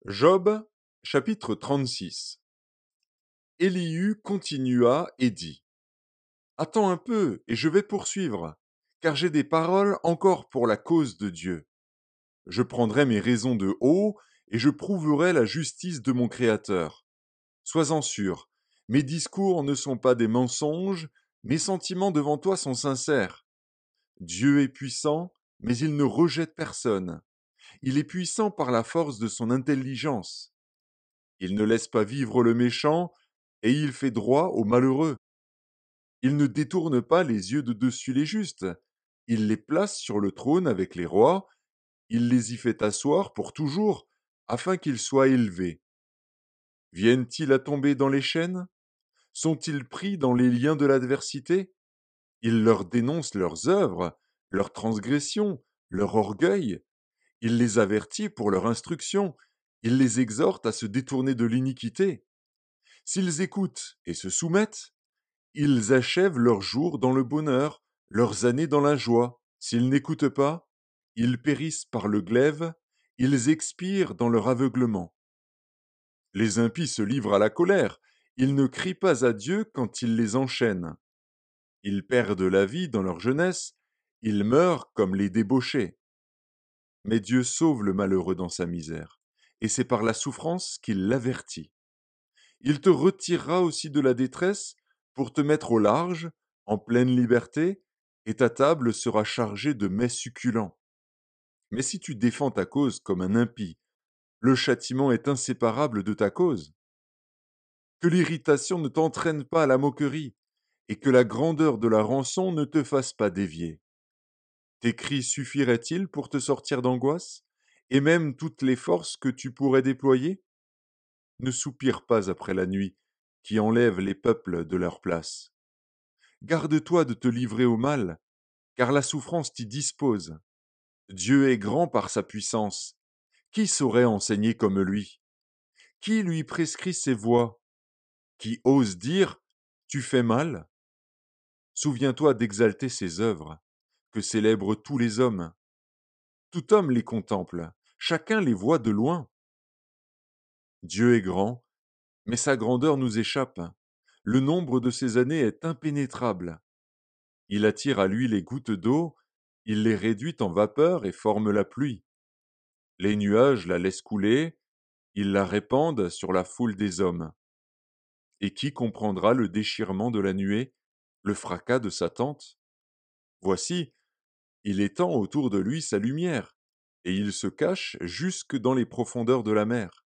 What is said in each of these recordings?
Job, chapitre 36. Élihu continua et dit: Attends un peu, et je vais poursuivre, car j'ai des paroles encore pour la cause de Dieu. Je prendrai mes raisons de haut, et je prouverai la justice de mon Créateur. Sois-en sûr, mes discours ne sont pas des mensonges, mes sentiments devant toi sont sincères. Dieu est puissant, mais il ne rejette personne. Il est puissant par la force de son intelligence. Il ne laisse pas vivre le méchant, et il fait droit aux malheureux. Il ne détourne pas les yeux de dessus les justes. Il les place sur le trône avec les rois, il les y fait asseoir pour toujours, afin qu'ils soient élevés. Viennent-ils à tomber dans les chaînes? Sont-ils pris dans les liens de l'adversité? Il leur dénonce leurs œuvres, leurs transgressions, leur orgueil. Il les avertit pour leur instruction. Il les exhorte à se détourner de l'iniquité. S'ils écoutent et se soumettent, ils achèvent leurs jours dans le bonheur, leurs années dans la joie. S'ils n'écoutent pas, ils périssent par le glaive, ils expirent dans leur aveuglement. Les impies se livrent à la colère, ils ne crient pas à Dieu quand il les enchaîne. Ils perdent la vie dans leur jeunesse, ils meurent comme les débauchés. Mais Dieu sauve le malheureux dans sa misère, et c'est par la souffrance qu'il l'avertit. Il te retirera aussi de la détresse pour te mettre au large, en pleine liberté, et ta table sera chargée de mets succulents. Mais si tu défends ta cause comme un impie, le châtiment est inséparable de ta cause. Que l'irritation ne t'entraîne pas à la moquerie, et que la grandeur de la rançon ne te fasse pas dévier. Tes cris suffiraient-ils pour te sortir d'angoisse, et même toutes les forces que tu pourrais déployer? Ne soupire pas après la nuit, qui enlève les peuples de leur place. Garde-toi de te livrer au mal, car la souffrance t'y dispose. Dieu est grand par sa puissance. Qui saurait enseigner comme lui? Qui lui prescrit ses voies? Qui ose dire: Tu fais mal? Souviens-toi d'exalter ses œuvres, que célèbrent tous les hommes. Tout homme les contemple, chacun les voit de loin. Dieu est grand, mais sa grandeur nous échappe. Le nombre de ses années est impénétrable. Il attire à lui les gouttes d'eau, il les réduit en vapeur et forme la pluie. Les nuages la laissent couler, ils la répandent sur la foule des hommes. Et qui comprendra le déchirement de la nuée, le fracas de sa tente? Voici, il étend autour de lui sa lumière, et il se cache jusque dans les profondeurs de la mer.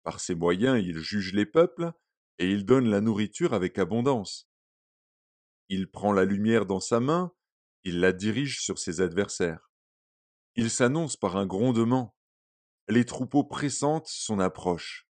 Par ses moyens il juge les peuples, et il donne la nourriture avec abondance. Il prend la lumière dans sa main, il la dirige sur ses adversaires. Il s'annonce par un grondement. Les troupeaux pressentent son approche.